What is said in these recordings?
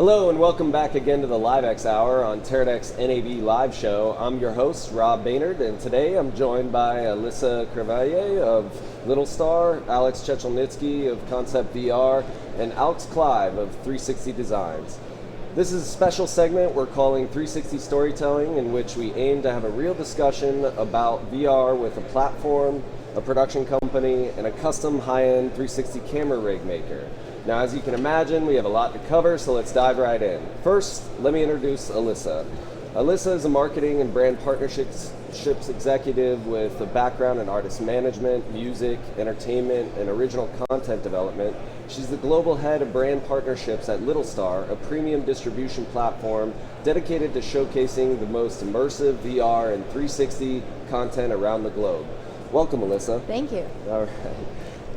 Hello and welcome back again to the LiveX Hour on Teradek's NAB Live Show. I'm your host, Rob Baynard, and today I'm joined by Alyssa Crevalier of Little Star, Alex Chechelnitsky of Concept VR, and Alex Clive of 360 Designs. This is a special segment we're calling 360 Storytelling, in which we aim to have a real discussion about VR with a platform, a production company, and a custom high-end 360 camera rig maker. Now, as you can imagine, we have a lot to cover, so let's dive right in. First, let me introduce Alyssa. Alyssa is a marketing and brand partnerships executive with a background in artist management, music, entertainment, and original content development. She's the global head of brand partnerships at Little Star, a premium distribution platform dedicated to showcasing the most immersive VR and 360 content around the globe. Welcome, Alyssa. Thank you. All right.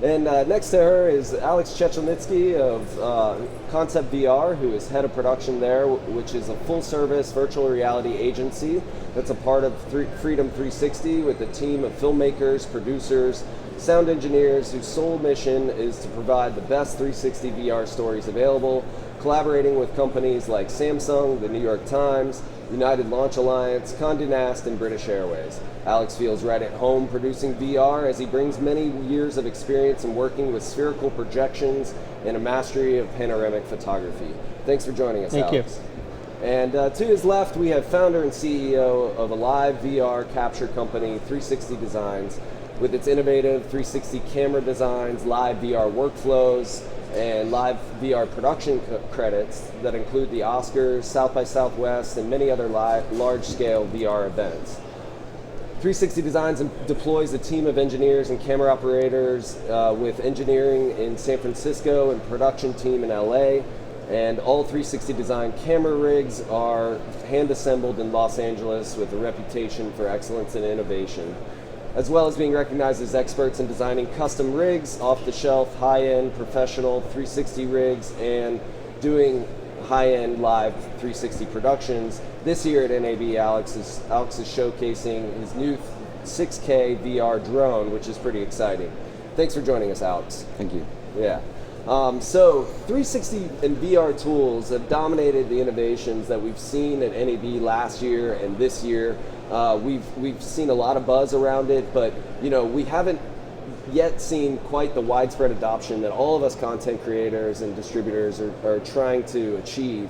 And next to her is Alex Chechelnitsky of Concept VR, who is head of production there, which is a full-service virtual reality agency that's a part of Freedom 360 with a team of filmmakers, producers, sound engineers whose sole mission is to provide the best 360 VR stories available, collaborating with companies like Samsung, the New York Times, United Launch Alliance, Condé Nast, and British Airways. Alex feels right at home producing VR as he brings many years of experience in working with spherical projections and a mastery of panoramic photography. Thanks for joining us, Alex. Thank you. And to his left, we have founder and CEO of a live VR capture company, 360 Designs, with its innovative 360 camera designs, live VR workflows, and live VR production credits that include the Oscars, South by Southwest, and many other large-scale VR events. 360 Designs deploys a team of engineers and camera operators with engineering in San Francisco and production team in LA. And all 360 Design camera rigs are hand-assembled in Los Angeles with a reputation for excellence and innovation, as well as being recognized as experts in designing custom rigs, off-the-shelf, high-end, professional 360 rigs, and doing high-end live 360 productions. This year at NAB, Alex is showcasing his new 6K VR drone, which is pretty exciting. Thanks for joining us, Alex. Thank you. Yeah. So 360 and VR tools have dominated the innovations that we've seen at NAB last year and this year. We've seen a lot of buzz around it, but we haven't yet seen quite the widespread adoption that all of us content creators and distributors are trying to achieve.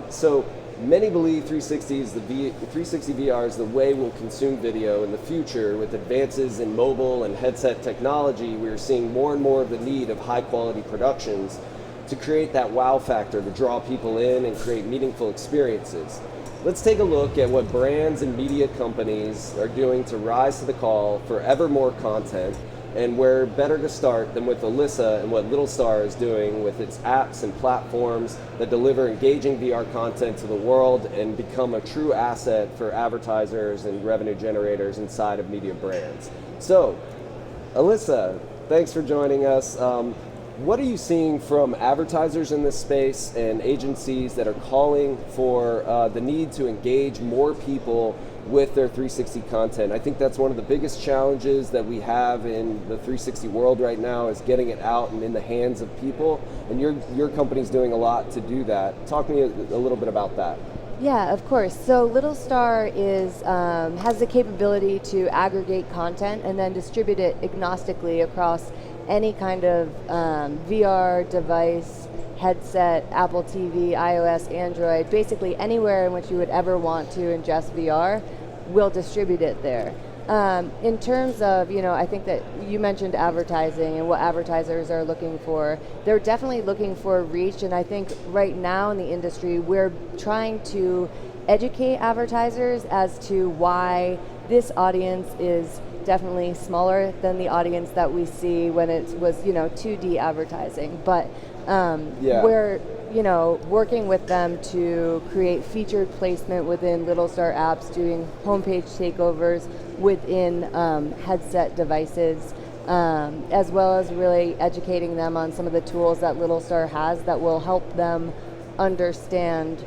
So many believe 360 VR is the way we'll consume video in the future. With advances in mobile and headset technology, we're seeing more and more of the need of high quality productions to create that wow factor to draw people in and create meaningful experiences. Let's take a look at what brands and media companies are doing to rise to the call for ever more content, and where better to start than with Alyssa and what Little Star is doing with its apps and platforms that deliver engaging VR content to the world and become a true asset for advertisers and revenue generators inside of media brands. So, Alyssa, thanks for joining us. What are you seeing from advertisers in this space and agencies that are calling for the need to engage more people with their 360 content? I think that's one of the biggest challenges that we have in the 360 world right now, is getting it out and in the hands of people, and your company's doing a lot to do that. Talk to me a little bit about that. Yeah, of course. So Little Star has the capability to aggregate content and then distribute it agnostically across any kind of VR device, headset, Apple TV, iOS, Android, basically anywhere in which you would ever want to ingest VR, we'll distribute it there. In terms of, I think that you mentioned advertising and what advertisers are looking for. They're definitely looking for reach, and I think right now in the industry, we're trying to educate advertisers as to why this audience is definitely smaller than the audience that we see when it was 2D advertising, but we're working with them to create featured placement within Little Star apps, doing homepage takeovers within headset devices, as well as really educating them on some of the tools that Little Star has that will help them understand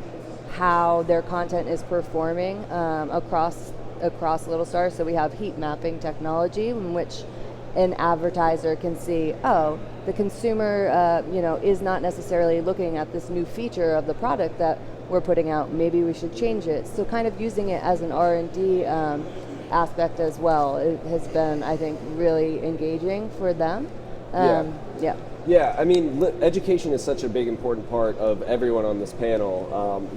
how their content is performing across Little Star. So we have heat mapping technology, in which an advertiser can see, oh, the consumer, is not necessarily looking at this new feature of the product that we're putting out. Maybe we should change it. So kind of using it as an R&D aspect as well. It has been, I think, really engaging for them. Yeah. Yeah, I mean, education is such a big, important part of everyone on this panel.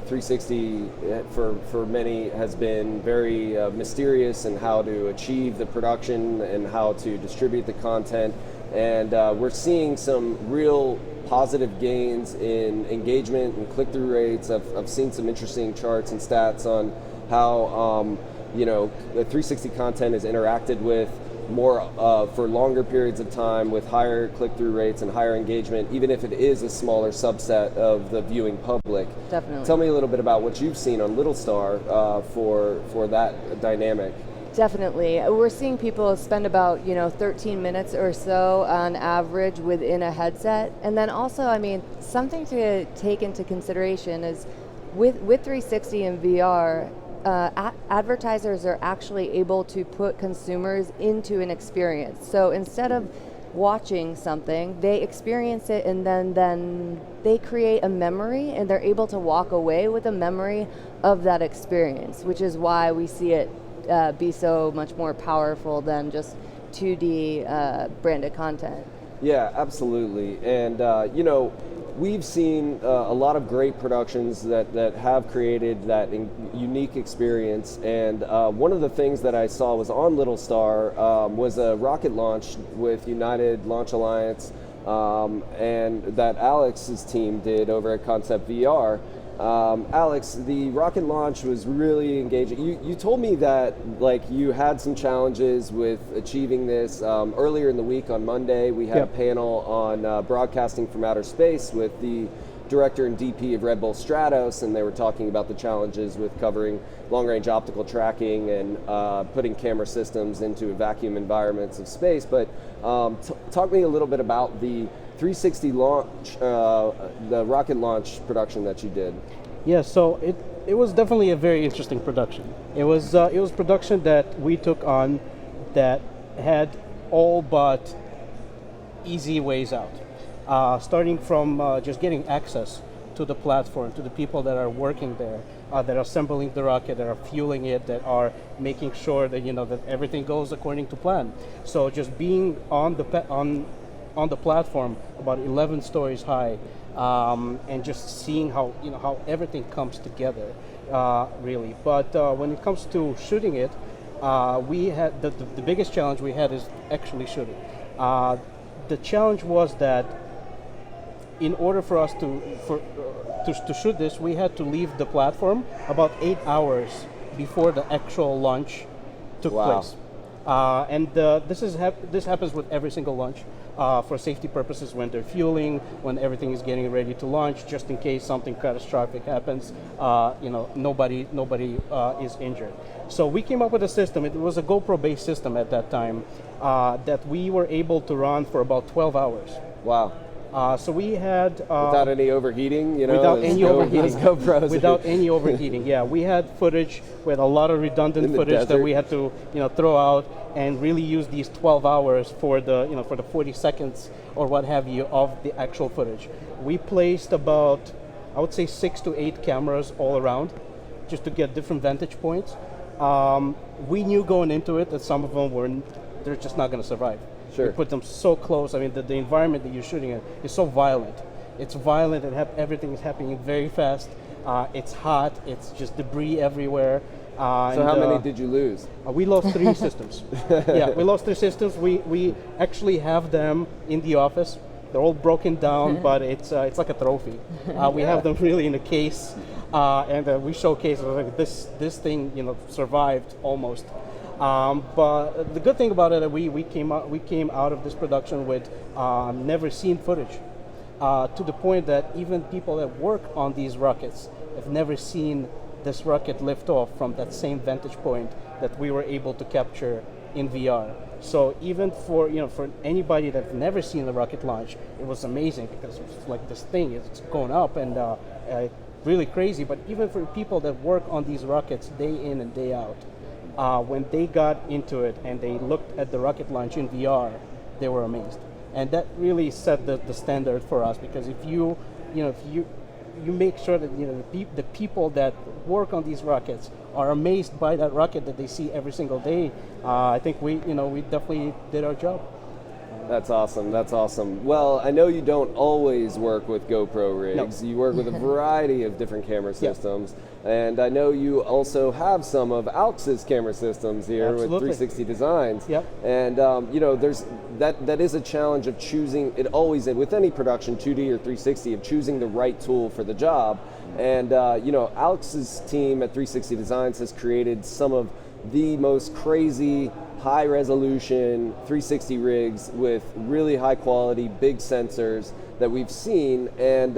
360, for many, has been very mysterious in how to achieve the production and how to distribute the content. And we're seeing some real positive gains in engagement and click-through rates. I've seen some interesting charts and stats on how, the 360 content is interacted with more for longer periods of time with higher click-through rates and higher engagement, even if it is a smaller subset of the viewing public. Definitely. Tell me a little bit about what you've seen on Little Star for that dynamic. Definitely. We're seeing people spend about, 13 minutes or so on average within a headset. And then also, something to take into consideration is with 360 and VR, advertisers are actually able to put consumers into an experience. So instead of watching something, they experience it, and then they create a memory, and they're able to walk away with a memory of that experience, which is why we see it be so much more powerful than just 2D branded content. Yeah, absolutely. And, we've seen a lot of great productions that have created that unique experience. And one of the things that I saw was on Little Star was a rocket launch with United Launch Alliance and that Alex's team did over at Concept VR. Alex, the rocket launch was really engaging. You told me that you had some challenges with achieving this. Earlier in the week on Monday, we had a panel on broadcasting from outer space with the director and DP of Red Bull Stratos, and they were talking about the challenges with covering long-range optical tracking and putting camera systems into vacuum environments of space. But talk to me a little bit about the 360 launch, the rocket launch production that you did. Yeah, so it was definitely a very interesting production. It was production that we took on that had all but easy ways out, starting from just getting access to the platform, to the people that are working there, that are assembling the rocket, that are fueling it, that are making sure that that everything goes according to plan. So just being on the platform about 11 stories high, and just seeing how everything comes together, really. But when it comes to shooting it, we had the biggest challenge we had is actually shooting. The challenge was that in order for us to shoot this, we had to leave the platform about 8 hours before the actual launch took place. And this happens with every single launch. For safety purposes, when they're fueling, when everything is getting ready to launch, just in case something catastrophic happens, nobody is injured. So we came up with a system. It was a GoPro-based system at that time that we were able to run for about 12 hours. Wow. So we had without any overheating, without any overheating. GoPros. Without any overheating, yeah. We had footage. We had a lot of redundant footage that we had to, throw out and really use these 12 hours for the, for the 40 seconds or what have you of the actual footage. We placed about, I would say, 6 to 8 cameras all around, just to get different vantage points. We knew going into it that some of them they're just not going to survive. Sure. We put them so close. I mean, the environment that you're shooting in is so violent. It's violent and everything is happening very fast. It's hot. It's just debris everywhere. So how many did you lose? We lost 3 systems. Yeah, we lost 3 systems. We actually have them in the office. They're all broken down, but it's like a trophy. We have them really in a case, and we showcase like this thing survived almost. But the good thing about it, we came out of this production with never seen footage, to the point that even people that work on these rockets have never seen this rocket lift off from that same vantage point that we were able to capture in VR. So even for anybody that's never seen a rocket launch, it was amazing because it's like this thing is going up and really crazy. But even for people that work on these rockets day in and day out, when they got into it and they looked at the rocket launch in VR, they were amazed. And that really set the standard for us, because if you make sure that the people that work on these rockets are amazed by that rocket that they see every single day, I think we definitely did our job. That's awesome. That's awesome. Well, I know you don't always work with GoPro rigs. No. You work with a variety of different camera systems. And I know you also have some of Alex's camera systems here. Absolutely. With 360 Designs. Yep. And there's that is a challenge of choosing. It always with any production, 2D or 360, of choosing the right tool for the job. And Alex's team at 360 Designs has created some of the most crazy high resolution 360 rigs with really high quality big sensors that we've seen, and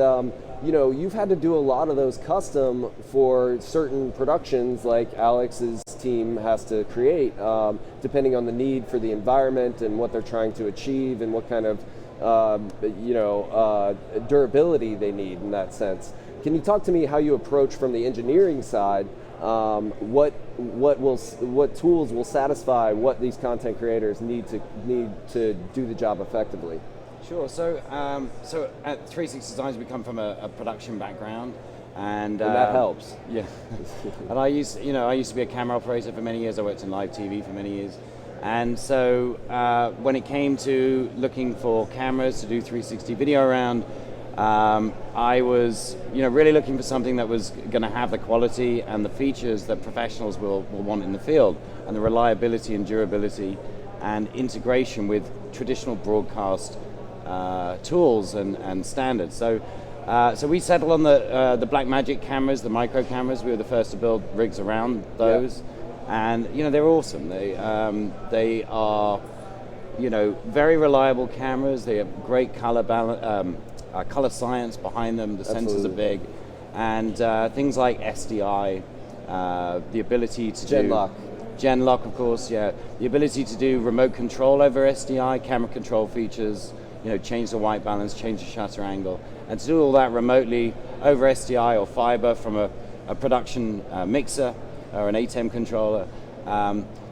you've had to do a lot of those custom for certain productions like Alex's team has to create, depending on the need for the environment and what they're trying to achieve and what kind of durability they need in that sense. Can you talk to me how you approach from the engineering side? What tools will satisfy what these content creators need to do the job effectively? Sure. So at 360 Designs, we come from a production background, and that helps. Yeah. And I used to be a camera operator for many years. I worked in live TV for many years, and so when it came to looking for cameras to do 360 video around, I was, really looking for something that was going to have the quality and the features that professionals will want in the field, and the reliability and durability and integration with traditional broadcast tools and standards. So we settled on the Blackmagic cameras, the micro cameras. We were the first to build rigs around those, and they're awesome. They are, very reliable cameras. They have great color balance. Color science behind them, the sensors are big, and things like SDI, the ability to Gen lock, of course, the ability to do remote control over SDI, camera control features, change the white balance, change the shutter angle, and to do all that remotely over SDI or fiber from a production mixer or an ATEM controller.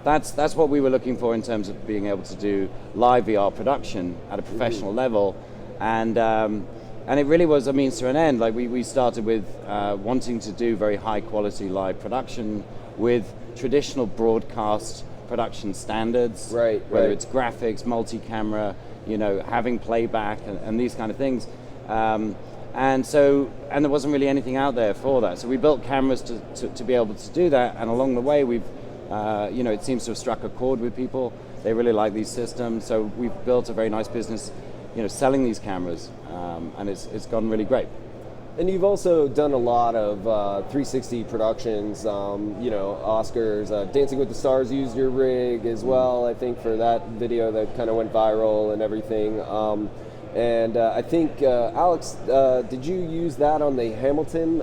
That's what we were looking for in terms of being able to do live VR production at a professional level. And it really was a means to an end. Like we started with wanting to do very high quality live production with traditional broadcast production standards, whether it's graphics, multi-camera, having playback and these kind of things. And there wasn't really anything out there for that. So we built cameras to be able to do that. And along the way, we've, it seems to have struck a chord with people. They really like these systems. So we've built a very nice business selling these cameras, and it's gone really great. And you've also done a lot of 360 productions, Oscars, Dancing with the Stars used your rig as well, I think, for that video that kind of went viral and everything. And I think, Alex, did you use that on the Hamilton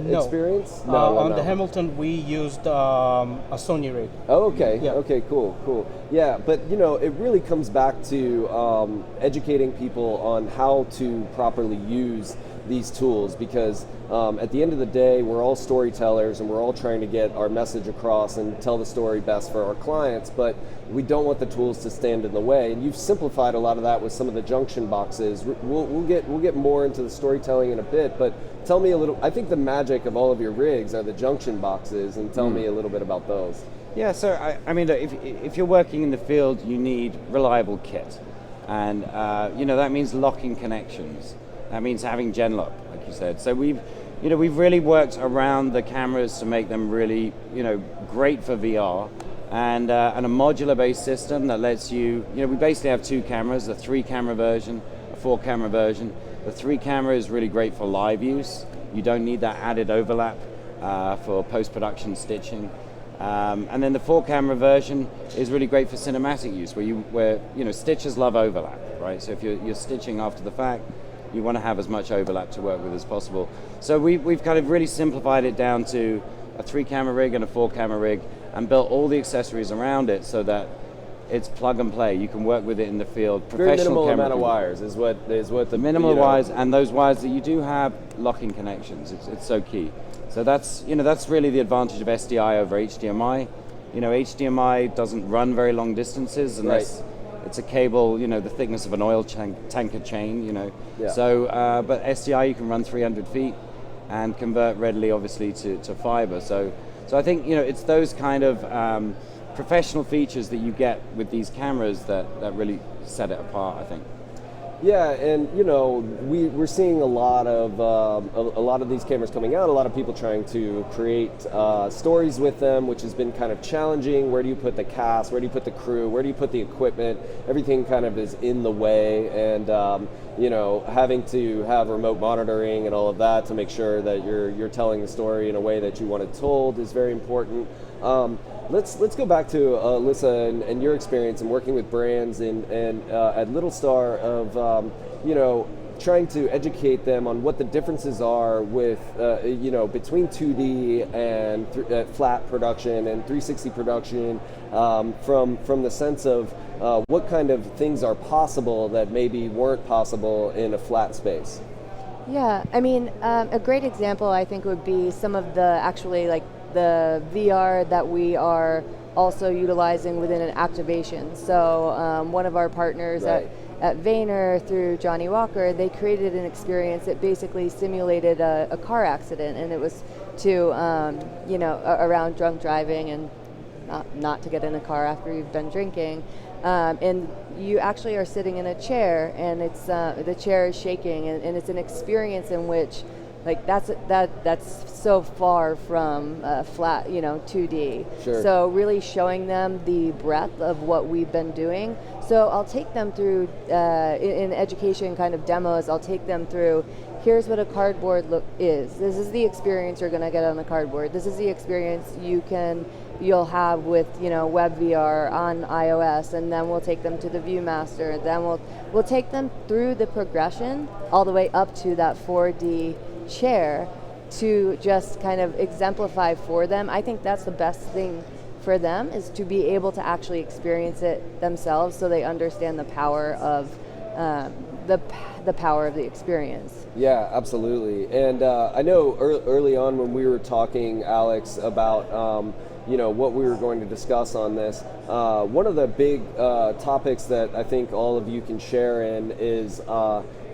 experience? No, on the Hamilton we used a Sony rig. Oh, okay. Yeah. Okay, cool. Yeah, but it really comes back to educating people on how to properly use these tools, because at the end of the day, we're all storytellers and we're all trying to get our message across and tell the story best for our clients, but we don't want the tools to stand in the way. And you've simplified a lot of that with some of the junction boxes. We'll get more into the storytelling in a bit, but tell me a little. I think the magic of all of your rigs are the junction boxes, and tell me a little bit about those. Yeah, so I mean, look, if you're working in the field, you need reliable kit, and that means locking connections. That means having gen lock, like you said. So we've really worked around the cameras to make them really, great for VR, and a modular-based system that lets you, we basically have two cameras, a 3-camera version, a 4-camera version. The 3-camera is really great for live use. You don't need that added overlap for post-production stitching. And then the 4-camera version is really great for cinematic use, where stitchers love overlap, right? So if you're stitching after the fact, you want to have as much overlap to work with as possible. So we've kind of really simplified it down to a 3-camera rig and a 4-camera rig, and built all the accessories around it so that it's plug and play. You can work with it in the field. Very minimal amount of wires is what the minimal wires, and those wires that you do have locking connections. It's so key. So that's really the advantage of SDI over HDMI. HDMI doesn't run very long distances unless it's a cable, you know, the thickness of an oil tanker chain, you know. Yeah. So, but SDI you can run 300 feet and convert readily, obviously, to fiber. So I think, you know, it's those kind of professional features that you get with these cameras that really set it apart, I think. Yeah, and you know, we're seeing a lot of these cameras coming out. A lot of people trying to create stories with them, which has been kind of challenging. Where do you put the cast? Where do you put the crew? Where do you put the equipment? Everything kind of is in the way, and you know, having to have remote monitoring and all of that to make sure that you're telling the story in a way that you want it told is very important. Let's go back to Alyssa and your experience in working with brands and at Little Star of you know, trying to educate them on what the differences are with you know, between 2D and flat production and 360 production, from the sense of what kind of things are possible that maybe weren't possible in a flat space. Yeah, I mean, a great example I think would be some of the actually like the VR that we are also utilizing within an activation. So one of our partners Right. at Vayner, through Johnny Walker, they created an experience that basically simulated a car accident, and it was to you know, around drunk driving and not to get in a car after you've done drinking. And you actually are sitting in a chair, and it's the chair is shaking, and it's an experience in which, like, that's so far from flat, you know, 2D. Sure. So really showing them the breadth of what we've been doing. So I'll take them through in education kind of demos. I'll take them through. Here's what a cardboard look is. This is the experience you're going to get on a cardboard. This is the experience you'll have with, you know, WebVR on iOS, and then we'll take them to the ViewMaster. Then we'll take them through the progression all the way up to that 4D chair to just kind of exemplify for them. I think that's the best thing for them, is to be able to actually experience it themselves, so they understand the power of the power of the experience. Yeah, absolutely. And I know early on when we were talking, Alex, about you know, what we were going to discuss on this, one of the big topics that I think all of you can share in is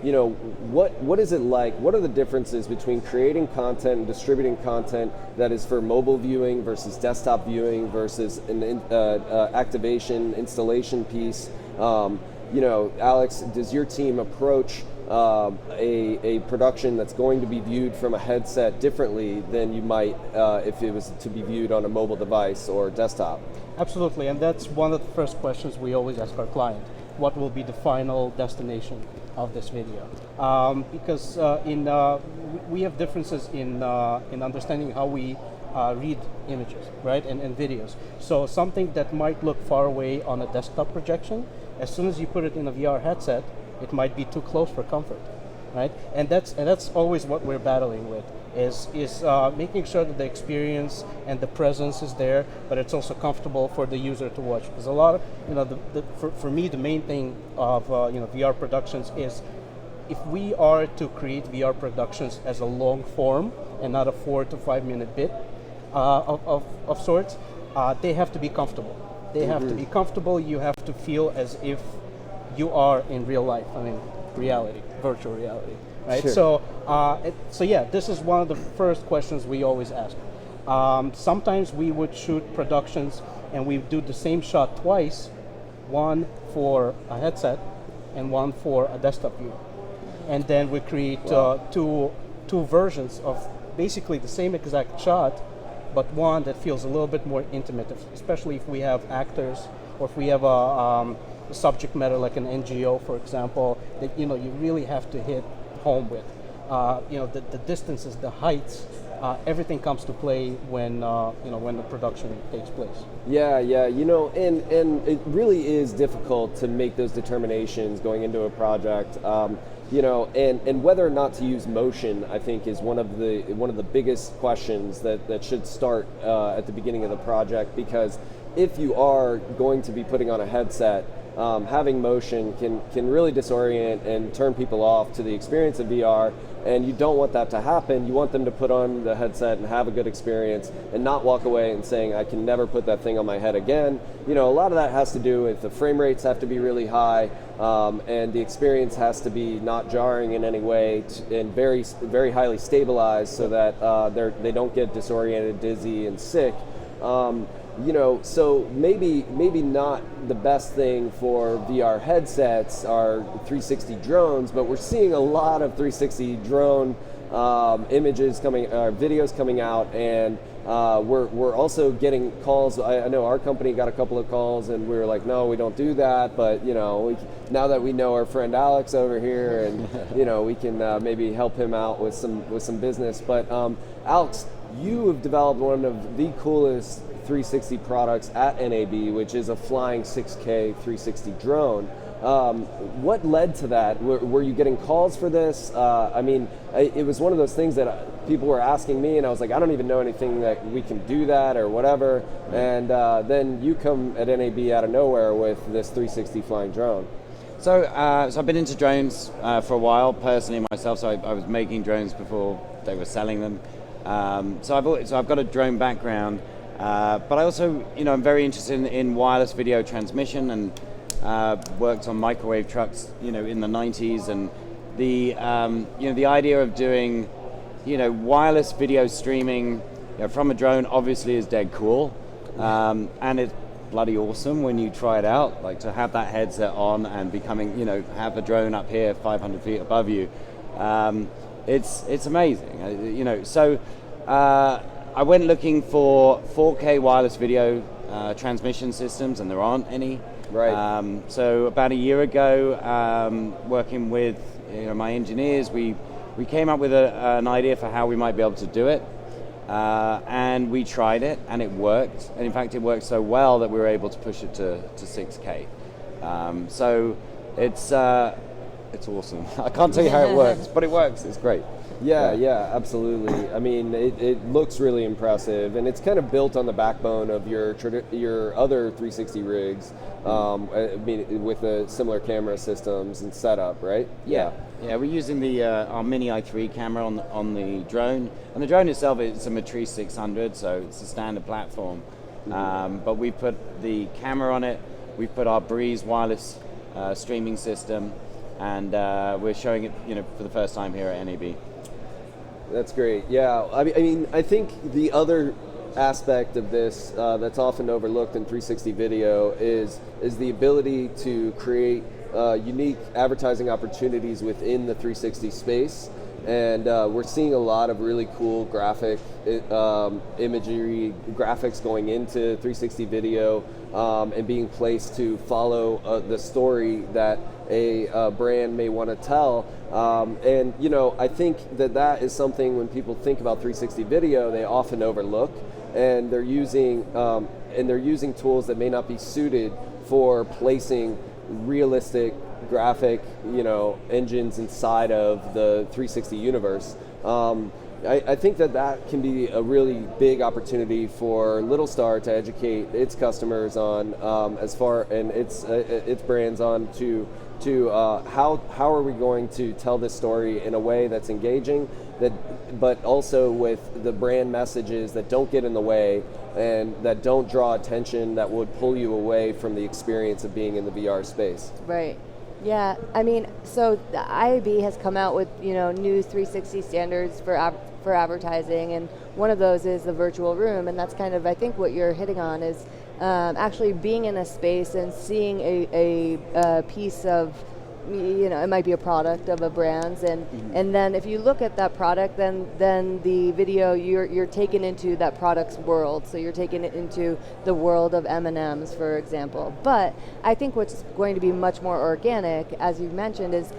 you know, what is it like? What are the differences between creating content and distributing content that is for mobile viewing versus desktop viewing versus an activation installation piece? You know, Alex, does your team approach a production that's going to be viewed from a headset differently than you might if it was to be viewed on a mobile device or desktop? Absolutely, and that's one of the first questions we always ask our client. What will be the final destination of this video? Because we have differences in understanding how we read images, right, and videos. So something that might look far away on a desktop projection, as soon as you put it in a VR headset, it might be too close for comfort, right? And that's always what we're battling with, is making sure that the experience and the presence is there, but it's also comfortable for the user to watch. Because a lot of, you know, for me, the main thing of you know, VR productions is, if we are to create VR productions as a long form and not a 4 to 5 minute bit of sorts, they have to be comfortable. They have to be comfortable. You have to feel as if you are in real life. I mean, reality, virtual reality, right? Sure. So yeah, this is one of the first questions we always ask. Sometimes we would shoot productions and we do the same shot twice, one for a headset and one for a desktop view, and then we create two versions of basically the same exact shot, but one that feels a little bit more intimate, especially if we have actors or if we have a subject matter like an NGO, for example, that, you know, you really have to hit home with. You know, the distances, the heights, everything comes to play when you know, when the production takes place. Yeah, you know, and it really is difficult to make those determinations going into a project. You know, and whether or not to use motion, I think, is one of the biggest questions that should start at the beginning of the project. Because if you are going to be putting on a headset, having motion can really disorient and turn people off to the experience of VR, and you don't want that to happen. You want them to put on the headset and have a good experience and not walk away and saying, I can never put that thing on my head again. You know, a lot of that has to do with the frame rates have to be really high, and the experience has to be not jarring in any way and very, very highly stabilized so that they don't get disoriented, dizzy, and sick. You know, so maybe not the best thing for VR headsets are 360 drones, but we're seeing a lot of 360 drone images coming, videos coming out, and we're also getting calls. I know our company got a couple of calls, and we were like, no, we don't do that. But you know, now that we know our friend Alex over here, and you know, we can maybe help him out with some business. But Alex, you have developed one of the coolest 360 products at NAB, which is a flying 6K 360 drone. What led to that? Were you getting calls for this? I mean, it was one of those things that people were asking me, and I was like, I don't even know anything that we can do that or whatever. And then you come at NAB out of nowhere with this 360 flying drone. So I've been into drones for a while personally myself. So I was making drones before they were selling them. So I've got a drone background. But I also, you know, I'm very interested in wireless video transmission, and worked on microwave trucks, you know, in the 90s, and the you know, the idea of doing, you know, wireless video streaming, you know, from a drone obviously is dead cool, and it's bloody awesome when you try it out, like to have that headset on and becoming, you know, have the drone up here 500 feet above you. It's amazing, you know. So I went looking for 4K wireless video transmission systems, and there aren't any. Right. So about a year ago, working with, you know, my engineers, we came up with an idea for how we might be able to do it, and we tried it, and it worked. And in fact, it worked so well that we were able to push it to 6K. So it's awesome. I can't tell you how it works, but it works. It's great. Yeah, absolutely. I mean, it looks really impressive, and it's kind of built on the backbone of your other 360 rigs, I mean, with the similar camera systems and setup, right? Yeah, we're using the our Mini i3 camera on the drone, and the drone itself is a Matrice 600, so it's a standard platform. But we put the camera on it. We put our Breeze wireless streaming system, and we're showing it, you know, for the first time here at NAB. That's great. Yeah, I mean, I think the other aspect of this that's often overlooked in 360 video is the ability to create unique advertising opportunities within the 360 space. And we're seeing a lot of really cool graphic imagery, graphics going into 360 video and being placed to follow the story that a brand may want to tell. And you know, I think that is something when people think about 360 video, they often overlook, and they're using tools that may not be suited for placing realistic graphic, you know, engines inside of the 360 universe. I think that can be a really big opportunity for Little Star to educate its customers on and its brands on to how are we going to tell this story in a way that's engaging, but also with the brand messages that don't get in the way and that don't draw attention, that would pull you away from the experience of being in the VR space. Right. Yeah, I mean, so the IAB has come out with, you know, new 360 standards for advertising, and one of those is the virtual room, and that's kind of, I think, what you're hitting on is actually being in a space and seeing a piece of, you know, it might be a product of a brand's, and then if you look at that product, then the video, you're taken into that product's world. So you're taken into the world of M&Ms, for example. But I think what's going to be much more organic, as you've mentioned, is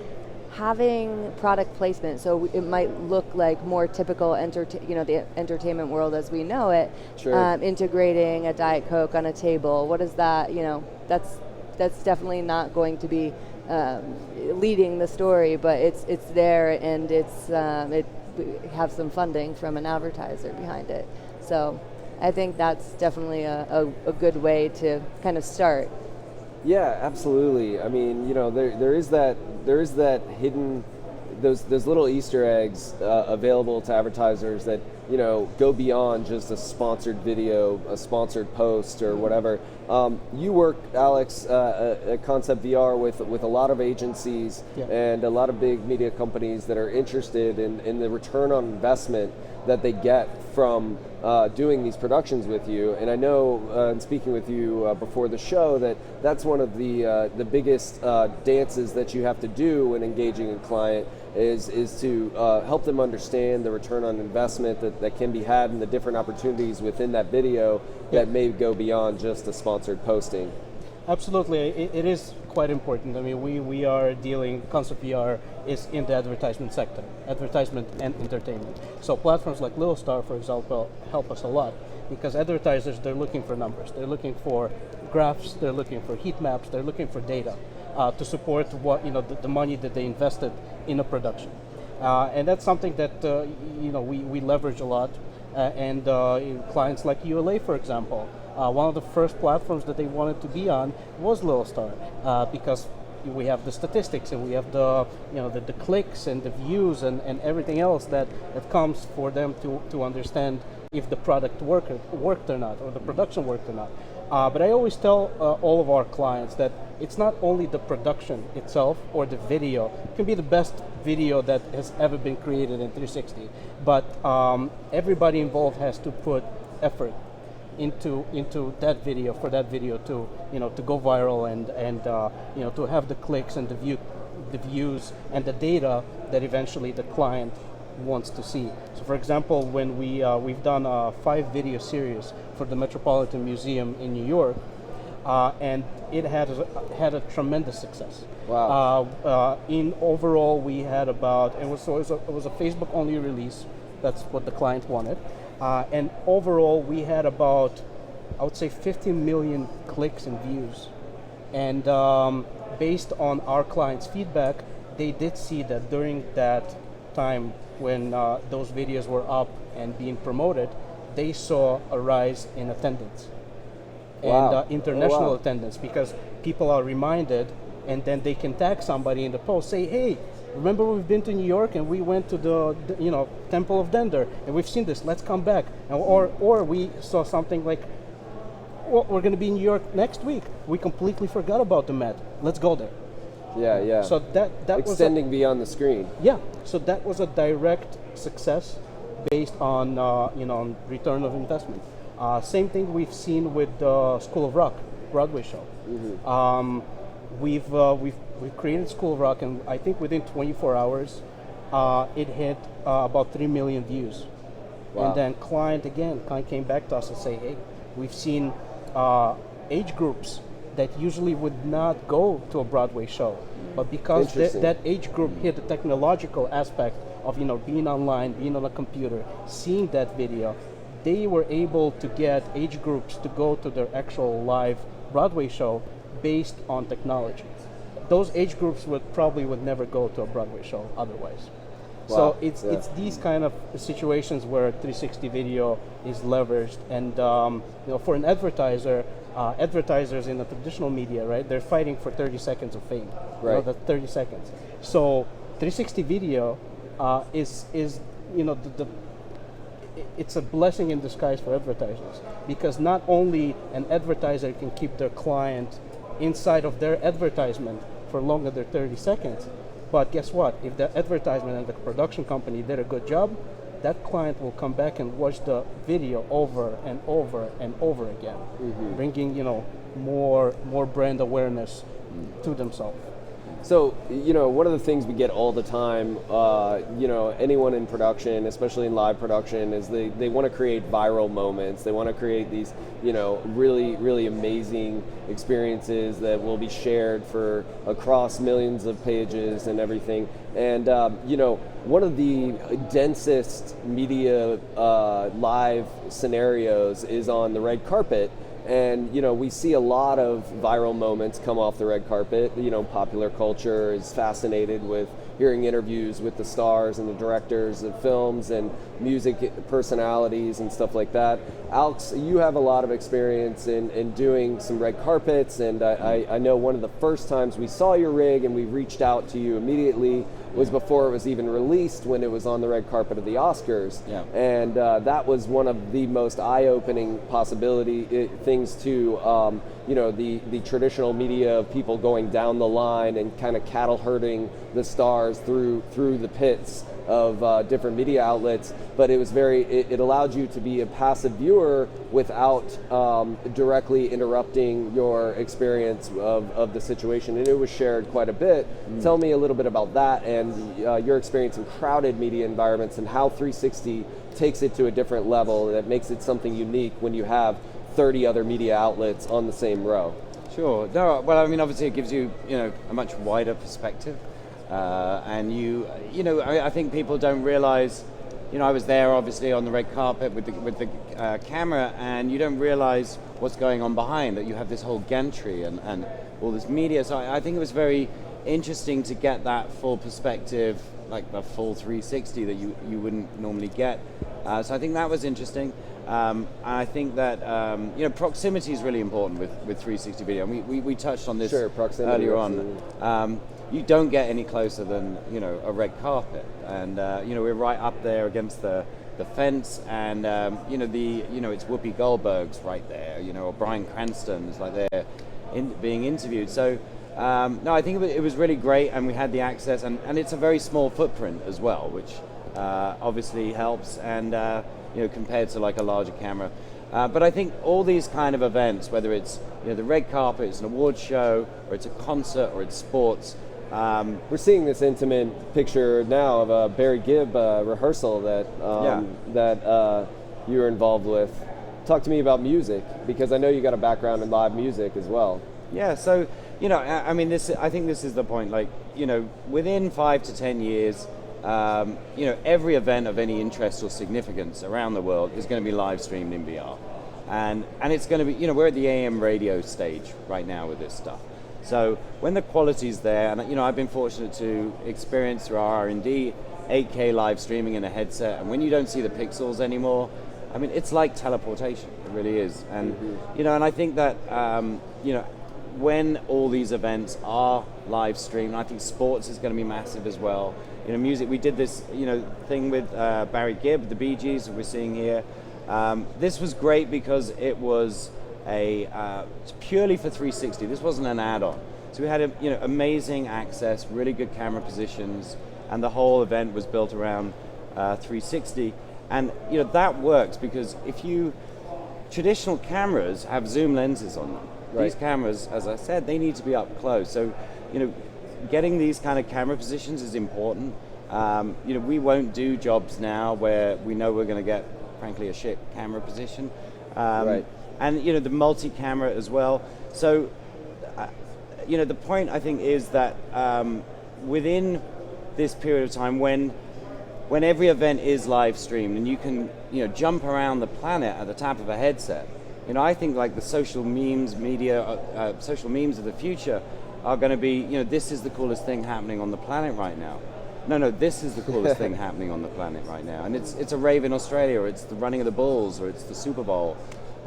having product placement. So it might look like more typical the entertainment world as we know it. Sure. Integrating a Diet Coke on a table. What is that? You know, that's definitely not going to be leading the story, but it's there, and it have some funding from an advertiser behind it. So I think that's definitely a good way to kind of start. Yeah, absolutely. I mean, there is that hidden, those little Easter eggs available to advertisers that go beyond just a sponsored video, a sponsored post, or whatever. You work, Alex, at Concept VR with a lot of agencies and a lot of big media companies that are interested in the return on investment that they get from doing these productions with you. And I know, in speaking with you before the show, that's one of the biggest dances that you have to do when engaging a client is to help them understand the return on investment that can be had and the different opportunities within that video that may go beyond just a sponsored posting. Absolutely, it is quite important. I mean, we are dealing, Concept VR is in the advertisement sector, advertisement and entertainment. So platforms like Little Star, for example, help us a lot because advertisers, they're looking for numbers, they're looking for graphs, they're looking for heat maps, they're looking for data to support what the money that they invested in a production. And that's something that we leverage a lot. And clients like ULA, for example, one of the first platforms that they wanted to be on was Little Star because we have the statistics and we have the clicks and the views and everything else that comes for them to understand if the product worked or not, or the production worked or not. But I always tell all of our clients that it's not only the production itself or the video. It can be the best video that has ever been created in 360, but everybody involved has to put effort into that video for that video to go viral and to have the clicks and the views and the data that eventually the client wants to see. So for example, when we've done a 5-video series for the Metropolitan Museum in New York, and it had a tremendous success. Wow. In overall, we had about it was a Facebook only release. That's what the client wanted, and overall we had about, I would say, 15 million clicks and views. And based on our clients' feedback, they did see that during that time when those videos were up and being promoted, they saw a rise in attendance and international attendance, because people are reminded, and then they can tag somebody in the post, say, hey, remember we've been to New York and we went to the Temple of Dender and we've seen this, let's come back. Or we saw something like, well, we're going to be in New York next week, we completely forgot about the Met, let's go there. Yeah. So that extending beyond the screen. Yeah. So that was a direct success based on on return of investment. Same thing we've seen with School of Rock Broadway show. Mm-hmm. We've created School of Rock, and I think within 24 hours, it hit about 3 million views. Wow. And then client came back to us and say, hey, we've seen age groups that usually would not go to a Broadway show, but because that age group hit the technological aspect of being online, being on a computer, seeing that video, they were able to get age groups to go to their actual live Broadway show based on technology. Those age groups would never go to a Broadway show otherwise. Wow. So it's these kind of situations where 360 video is leveraged, and for an advertiser. Advertisers in the traditional media, right? They're fighting for 30 seconds of fame. Right. The 30 seconds. So 360 video is it's a blessing in disguise for advertisers, because not only an advertiser can keep their client inside of their advertisement for longer than 30 seconds, but guess what? If the advertisement and the production company did a good job, that client will come back and watch the video over and over and over again, mm-hmm. bringing more brand awareness to themselves. So, one of the things we get all the time, anyone in production, especially in live production, is they want to create viral moments. They want to create these, really, really amazing experiences that will be shared for across millions of pages and everything. And, one of the densest media live scenarios is on the red carpet. And, we see a lot of viral moments come off the red carpet. Popular culture is fascinated with hearing interviews with the stars and the directors of films and music personalities and stuff like that. Alex, you have a lot of experience in doing some red carpets, and I know one of the first times we saw your rig and we reached out to you immediately was before it was even released, when it was on the red carpet of the Oscars. Yeah. And that was one of the most eye-opening things to the traditional media of people going down the line and kind of cattle herding the stars through the pits of different media outlets. But it was it allowed you to be a passive viewer without directly interrupting your experience of the situation, and it was shared quite a bit. Tell me a little bit about that and your experience in crowded media environments and how 360 takes it to a different level that makes it something unique when you have 30 other media outlets on the same row. Sure. No, well, I mean, obviously it gives you, a much wider perspective. And I think people don't realize, I was there obviously on the red carpet with the camera, and you don't realize what's going on behind, that you have this whole gantry and all this media. So I think it was very interesting to get that full perspective, like the full 360 that you wouldn't normally get. So I think that was interesting. And I think that proximity is really important with 360 video. And we touched on this earlier on. You don't get any closer than a red carpet, and we're right up there against the fence, and it's Whoopi Goldberg's right there, or Bryan Cranston's like there being interviewed. So no, I think it was really great, and we had the access, and it's a very small footprint as well, which obviously helps, and compared to like a larger camera. But I think all these kind of events, whether it's the red carpet, it's an award show, or it's a concert, or it's sports. We're seeing this intimate picture now of a Barry Gibb rehearsal that you were involved with. Talk to me about music, because I know you got a background in live music as well. Yeah, so I mean, I think this is the point. Like, within 5 to 10 years, every event of any interest or significance around the world is going to be live streamed in VR, and it's going to be, we're at the AM radio stage right now with this stuff. So when the quality's there, and I've been fortunate to experience through our R&D 8K live streaming in a headset, and when you don't see the pixels anymore, I mean, it's like teleportation. It really is. And and I think that when all these events are live streamed, I think sports is going to be massive as well. Music. We did this thing with Barry Gibb, the Bee Gees, that we're seeing here. This was great because it was purely for 360. This wasn't an add-on. So we had amazing access, really good camera positions, and the whole event was built around 360. And that works because traditional cameras have zoom lenses on them. Right. These cameras, as I said, they need to be up close. So getting these kind of camera positions is important. We won't do jobs now where we know we're going to get, frankly, a shit camera position. Right. And the multi-camera as well. So, the point I think is that within this period of time, when every event is live streamed and you can jump around the planet at the tap of a headset, I think like the social memes of the future are going to be, this is the coolest thing happening on the planet right now. No, this is the coolest thing happening on the planet right now, and it's a rave in Australia, or it's the running of the Bulls, or it's the Super Bowl.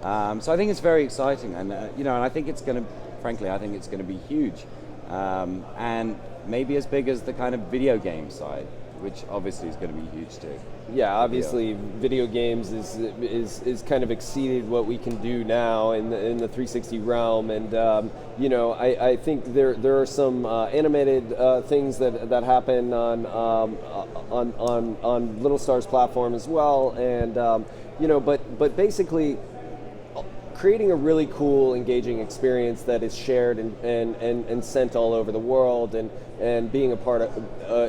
So I think it's very exciting, and and I think it's going to be huge, and maybe as big as the kind of video game side, which obviously is going to be huge too. Yeah, obviously, video games is kind of exceeded what we can do now in the 360 realm, and I think there are some animated things that happen on Little Star's platform as well, and but basically, creating a really cool, engaging experience that is shared and sent all over the world, and being a part of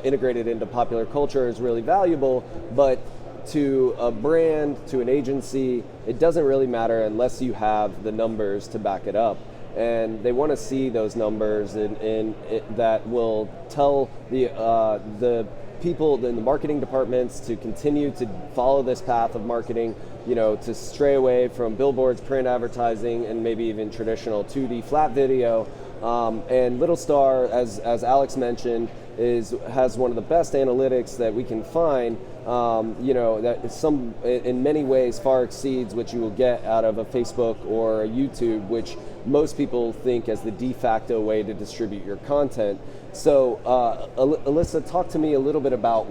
integrated into popular culture is really valuable. But to a brand, to an agency, it doesn't really matter unless you have the numbers to back it up. And they want to see those numbers, and that will tell the people in the marketing departments to continue to follow this path of marketing, to stray away from billboards, print advertising, and maybe even traditional 2D flat video, And Little Star, as Alex mentioned, has one of the best analytics that we can find. That is in many ways far exceeds what you will get out of a Facebook or a YouTube, which most people think as the de facto way to distribute your content. So, Alyssa, talk to me a little bit about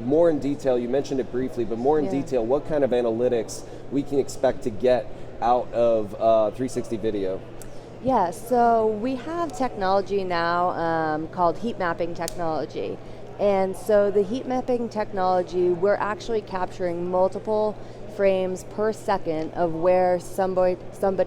more in detail. You mentioned it briefly, but more in detail, what kind of analytics we can expect to get out of 360 video? Yeah, so we have technology now called heat mapping technology. And so the heat mapping technology, we're actually capturing multiple frames per second of where somebody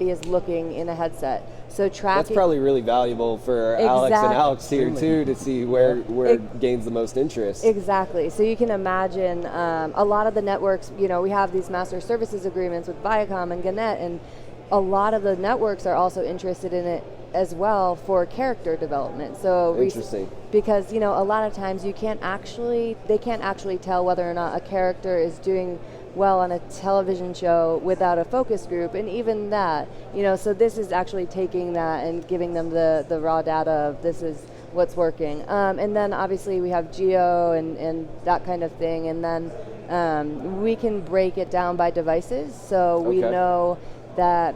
is looking in a headset. So tracking. That's probably really valuable for Alex and Alex here too, to see where it gains the most interest. Exactly. So you can imagine a lot of the networks, we have these master services agreements with Viacom and Gannett, and a lot of the networks are also interested in it as well for character development. So interesting. Because a lot of times they can't actually tell whether or not a character is doing well on a television show without a focus group, and even that, so this is actually taking that and giving them the raw data of this is what's working. And then obviously we have geo and that kind of thing, and then we can break it down by devices. So we know that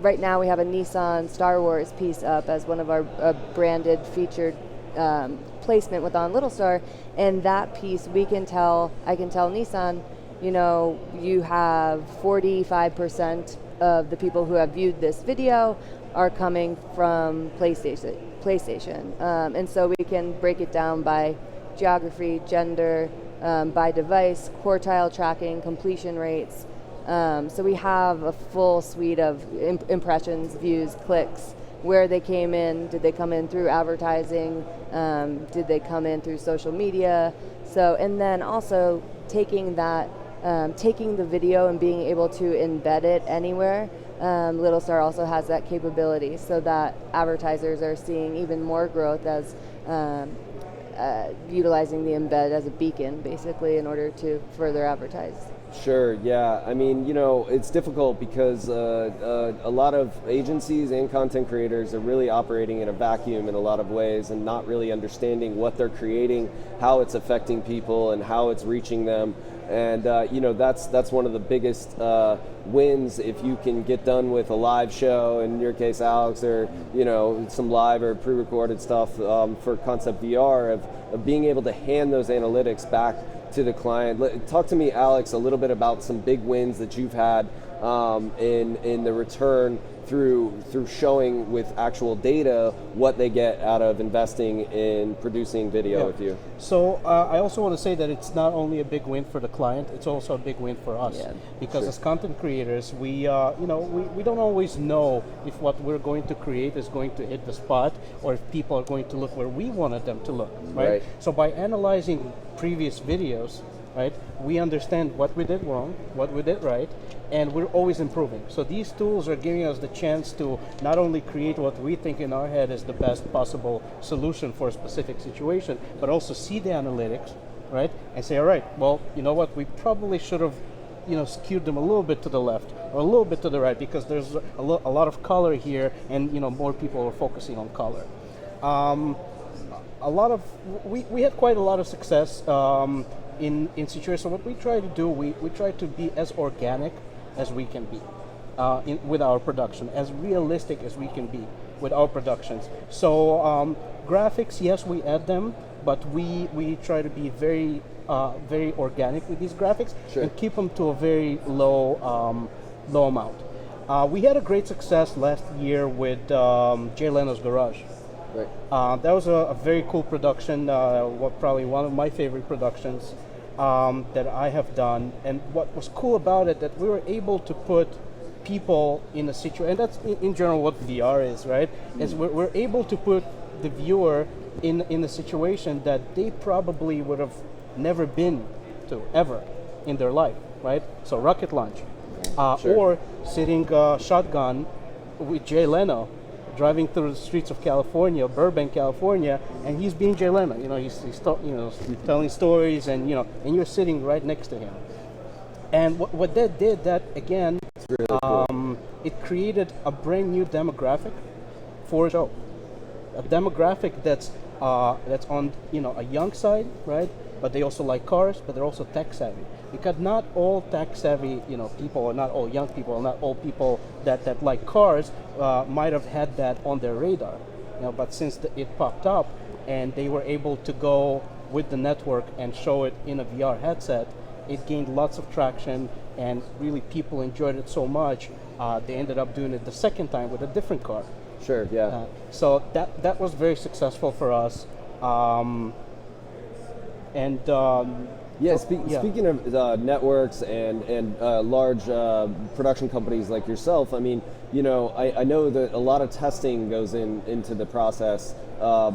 right now we have a Nissan Star Wars piece up as one of our branded featured placement with on Little Star, and that piece I can tell Nissan, you have 45% of the people who have viewed this video are coming from PlayStation. And so we can break it down by geography, gender, by device, quartile tracking, completion rates. So we have a full suite of impressions, views, clicks, where they came in. Did they come in through advertising? Did they come in through social media? So, and then also taking the video and being able to embed it anywhere. Little Star also has that capability, so that advertisers are seeing even more growth as utilizing the embed as a beacon, basically, in order to further advertise. Sure, yeah. I mean, it's difficult because a lot of agencies and content creators are really operating in a vacuum in a lot of ways and not really understanding what they're creating, how it's affecting people, and how it's reaching them. And that's one of the biggest wins if you can get done with a live show, in your case, Alex, or some live or pre-recorded stuff for Concept VR, of being able to hand those analytics back to the client. Talk to me, Alex, a little bit about some big wins that you've had in the return through showing with actual data what they get out of investing in producing video with you. So I also want to say that it's not only a big win for the client, it's also a big win for us. Because as content creators, we don't always know if what we're going to create is going to hit the spot, or if people are going to look where we wanted them to look, right? So by analyzing previous videos, right, we understand what we did wrong, what we did right, and we're always improving. So these tools are giving us the chance to not only create what we think in our head is the best possible solution for a specific situation, but also see the analytics, right, and say, all right, well, you know what, we probably should have skewed them a little bit to the left or a little bit to the right, because there's a lot of color here, and more people are focusing on color. We had quite a lot of success in situations. So what we try to do, we try to be as organic as we can be with our production, as realistic as we can be with our productions. So graphics, yes, we add them, but we try to be very organic with these graphics and keep them to a very low amount. We had a great success last year with Jay Leno's Garage. That was a very cool production, probably one of my favorite productions that I have done. And what was cool about it, that we were able to put people in a situation, and that's in general what VR is, right? Is we're able to put the viewer in a situation that they probably would have never been to ever in their life, right? So rocket launch, or sitting shotgun with Jay Leno, driving through the streets of California, Burbank, California, and he's being Jay Leno. He's telling stories, and and you're sitting right next to him. And what that did, that again, really cool. It created a brand new demographic for a show. A demographic that's on a young side, right? But they also like cars, but they're also tech savvy. Because not all tech savvy people, or not all young people, or not all people that like cars might have had that on their radar. But since it popped up and they were able to go with the network and show it in a VR headset, it gained lots of traction, and really people enjoyed it so much they ended up doing it the second time with a different car. Sure, yeah. So that was very successful for us. Speaking of networks and large production companies like yourself, I mean, I know that a lot of testing goes into the process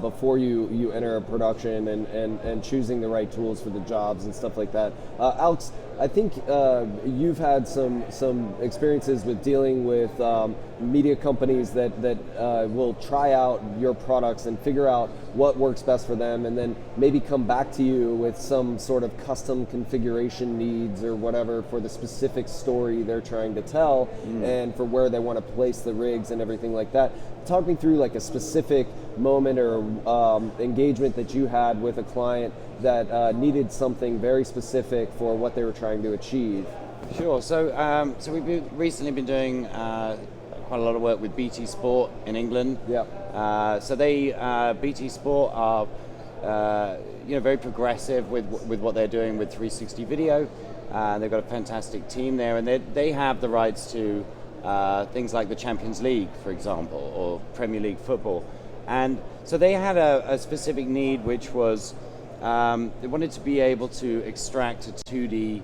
before you enter a production and choosing the right tools for the jobs and stuff like that. Alex, I think you've had some experiences with dealing with media companies that will try out your products and figure out what works best for them, and then maybe come back to you with some sort of custom configuration needs or whatever for the specific story they're trying to tell and for where they want to place the rigs and everything like that. Talk me through like a specific moment or engagement that you had with a client that needed something very specific for what they were trying to achieve. Sure. So we've recently been doing quite a lot of work with BT Sport in England. Yeah. So BT Sport are very progressive with what they're doing with 360 video. They've got a fantastic team there, and they have the rights to things like the Champions League, for example, or Premier League football. And so they had a specific need, which was they wanted to be able to extract a 2D,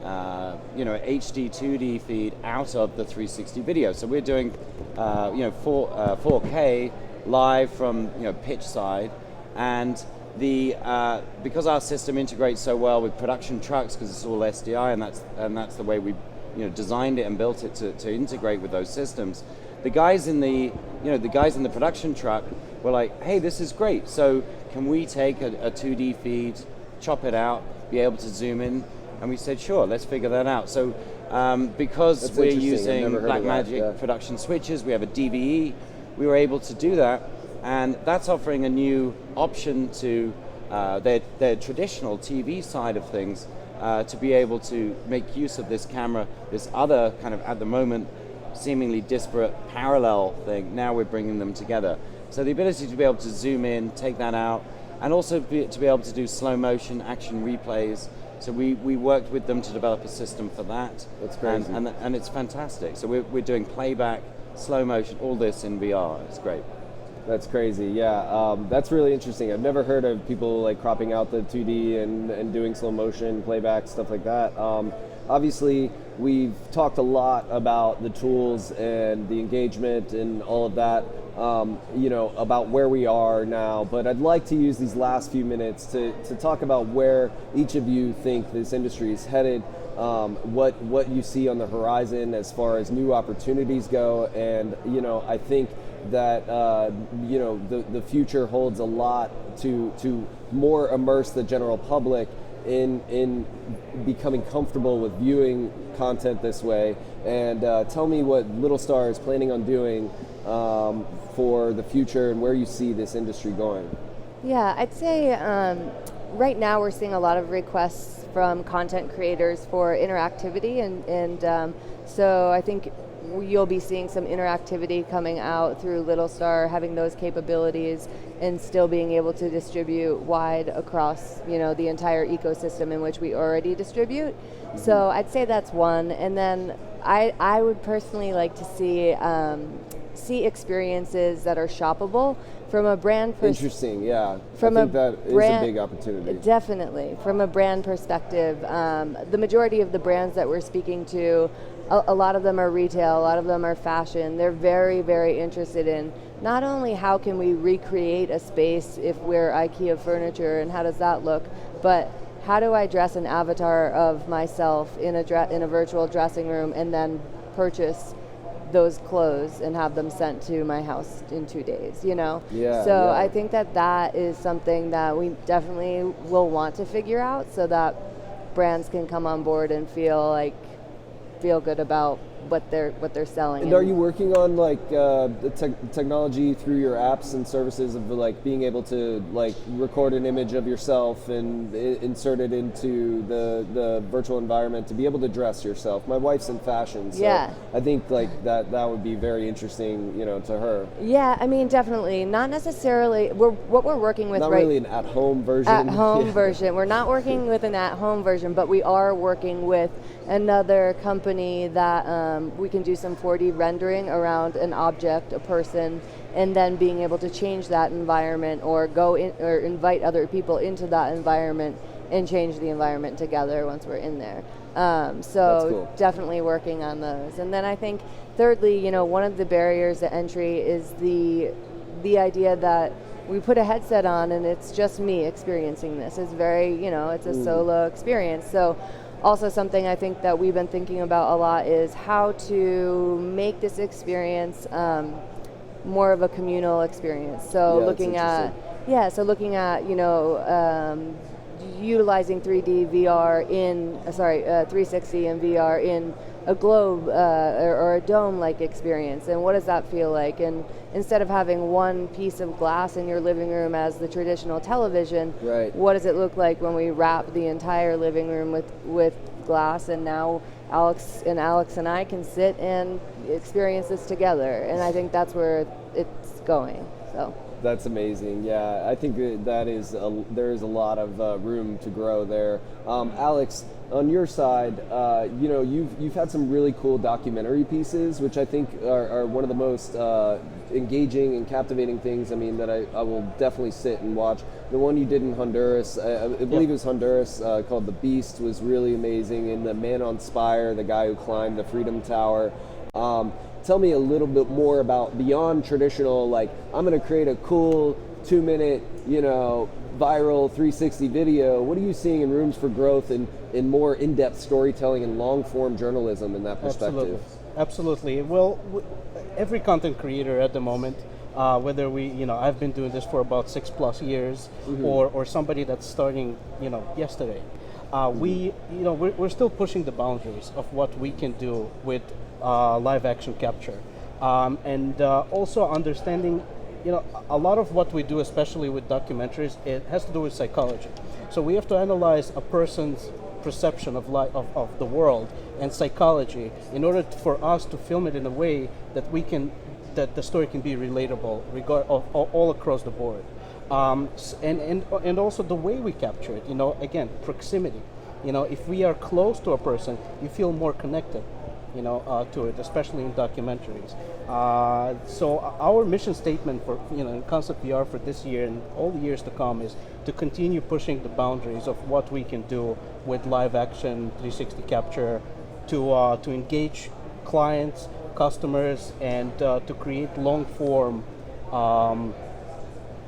HD 2D feed out of the 360 video. So we're doing, 4K live from pitch side, and because our system integrates so well with production trucks, because it's all SDI, and that's the way we designed it and built it to integrate with those systems. The guys in the production truck were like, hey, this is great. So can we take a 2D feed, chop it out, be able to zoom in? And we said, sure, let's figure that out. So because That's we're interesting. using Blackmagic production switches, we have a DVE, we were able to do that. And that's offering a new option to their traditional TV side of things, to be able to make use of this camera, this other kind of, at the moment, seemingly disparate parallel thing. Now we're bringing them together. So the ability to be able to zoom in, take that out, and also to be able to do slow motion action replays. So we worked with them to develop a system for that. That's crazy. And it's fantastic. So we're doing playback, slow motion, all this in VR. It's great. That's crazy, yeah. That's really interesting. I've never heard of people like cropping out the 2D and doing slow motion, playback, stuff like that. Obviously, we've talked a lot about the tools and the engagement and all of that, about where we are now, but I'd like to use these last few minutes to talk about where each of you think this industry is headed, what you see on the horizon as far as new opportunities go, and I think that the future holds a lot to more immerse the general public in becoming comfortable with viewing content this way. And tell me what Little Star is planning on doing for the future and where you see this industry going. Yeah, I'd say right now we're seeing a lot of requests from content creators for interactivity, and so I think you'll be seeing some interactivity coming out through Little Star, having those capabilities and still being able to distribute wide across, the entire ecosystem in which we already distribute. Mm-hmm. So I'd say that's one. And then I would personally like to see experiences that are shoppable from a brand perspective. Interesting, yeah. I think that is a big opportunity. Definitely. From a brand perspective, the majority of the brands that we're speaking to, a lot of them are retail, a lot of them are fashion. They're very, very interested in not only how can we recreate a space if we're IKEA furniture and how does that look, but how do I dress an avatar of myself in a virtual dressing room and then purchase those clothes and have them sent to my house in 2 days, Yeah, so yeah. I think that is something that we definitely will want to figure out so that brands can come on board and feel good about what they're selling. And are you working on like the technology through your apps and services of like being able to like record an image of yourself and insert it into the virtual environment to be able to dress yourself? My wife's in fashion, so Yeah. I think like that would be very interesting, you know, to her. Yeah, I mean, definitely. Not necessarily. What we're working with Not right really an at-home version. at-home Yeah. version. We're not working with an at-home version, but we are working with another company that we can do some 4D rendering around an object, a person, and then being able to change that environment or go in or invite other people into that environment and change the environment together once we're in there. That's So cool. definitely working on those. And then I think thirdly, you know, one of the barriers to entry is the idea that we put a headset on and it's just me experiencing this. It's very, you know, it's a solo experience. So also something I think that we've been thinking about a lot is how to make this experience more of a communal experience. So Yeah, that's looking at, you know, utilizing 3D VR 360 and VR in a globe or a dome-like experience, and what does that feel like? And instead of having one piece of glass in your living room as the traditional television, Right. what does it look like when we wrap the entire living room with glass? And now Alex and I can sit and experience this together, and I think that's where it's going. So. That's amazing. Yeah, I think there is a lot of room to grow there. Alex, on your side, you know, you've had some really cool documentary pieces, which I think are one of the most engaging and captivating things. I mean, that I will definitely sit and watch. The one you did in Honduras, I believe it was Honduras, called The Beast, was really amazing. And the Man on Spire, the guy who climbed the Freedom Tower. Tell me a little bit more about beyond traditional, like, I'm going to create a cool 2-minute, you know, viral 360 video. What are you seeing in rooms for growth and in more in-depth storytelling and long-form journalism in that perspective? Absolutely. Well, every content creator at the moment, whether I've been doing this for about 6+ years, or somebody that's starting, you know, yesterday, we're still pushing the boundaries of what we can do with live action capture, and also understanding, you know, a lot of what we do, especially with documentaries, it has to do with psychology. So we have to analyze a person's perception of the world and psychology in order for us to film it in a way that the story can be relatable all across the board. And also the way we capture it, you know, again, proximity. You know, if we are close to a person, you feel more connected, you know, to it, especially in documentaries. So our mission statement for, you know, in Concept VR for this year and all the years to come is to continue pushing the boundaries of what we can do with live action 360 capture to engage clients, customers, and to create long form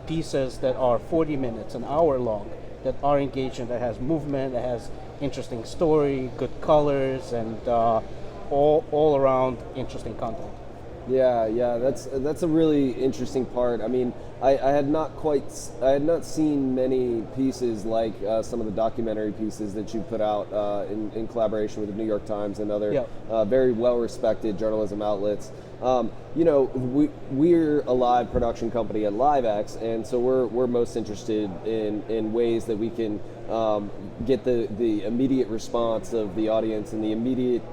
pieces that are 40 minutes, an hour long, that are engaging, that has movement, that has interesting story, good colors, and all around interesting content. Yeah, that's a really interesting part. I mean, I had not seen many pieces like some of the documentary pieces that you put out in collaboration with the New York Times and other very well-respected journalism outlets. You know, we're a live production company at LiveX, and so we're most interested in ways that we can get the immediate response of the audience and the immediate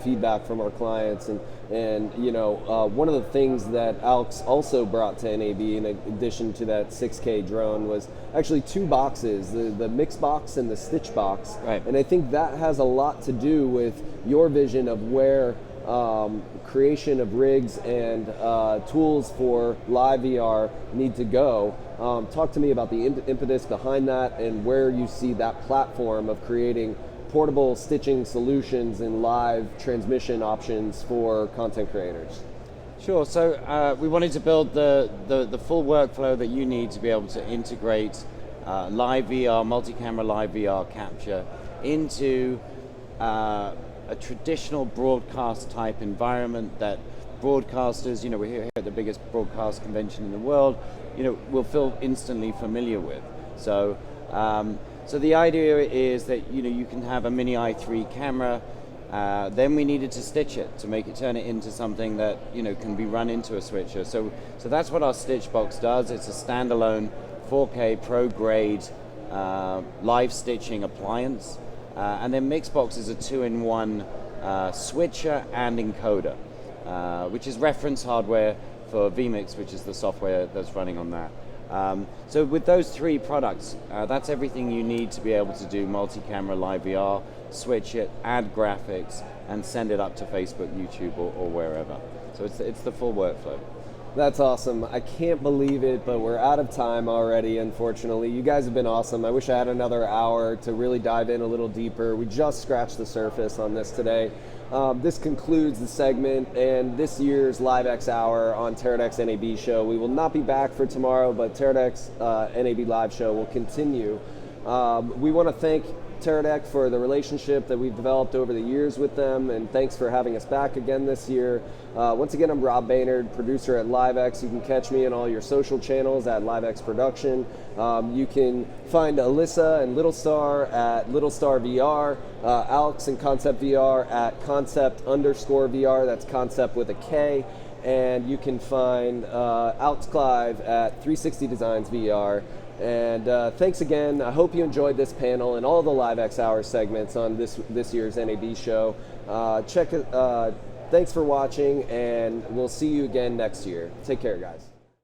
feedback from our clients. And you know, one of the things that Alex also brought to NAB, in addition to that 6K drone, was actually 2 boxes, the mix box and the stitch box. Right. And I think that has a lot to do with your vision of where creation of rigs and tools for live VR need to go. Talk to me about the impetus behind that and where you see that platform of creating portable stitching solutions and live transmission options for content creators. Sure. So we wanted to build the full workflow that you need to be able to integrate live VR, multi-camera live VR capture into a traditional broadcast type environment that broadcasters, you know, we're here at the biggest broadcast convention in the world, you know, will feel instantly familiar with. So, so the idea is that, you know, you can have a mini i3 camera Then we needed to stitch it to turn it into something that can be run into a switcher. So that's what our Stitch Box does. It's a standalone 4K pro grade live stitching appliance, and then Mixbox is a 2-in-1 switcher and encoder, which is reference hardware for vMix, which is the software that's running on that. So with those three products, that's everything you need to be able to do multi-camera live VR, switch it, add graphics, and send it up to Facebook, YouTube, or wherever. So it's the full workflow. That's awesome. I can't believe it, but we're out of time already, unfortunately. You guys have been awesome. I wish I had another hour to really dive in a little deeper. We just scratched the surface on this today. This concludes the segment and this year's LiveX Hour on Teradex NAB show. We will not be back for tomorrow, but Teradex NAB Live show will continue. We want to thank Teradex for the relationship that we've developed over the years with them, and thanks for having us back again this year. Once again, I'm Rob Baynard, producer at LiveX. You can catch me on all your social channels at LiveX Production. You can find Alyssa and Little Star at Little Star VR, Alex and Concept VR at Concept_VR, that's Concept with a K, and you can find Alex Clive at 360 Designs VR. And thanks again. I hope you enjoyed this panel and all the LiveX Hour segments on this year's NAB show. Thanks for watching, and we'll see you again next year. Take care, guys.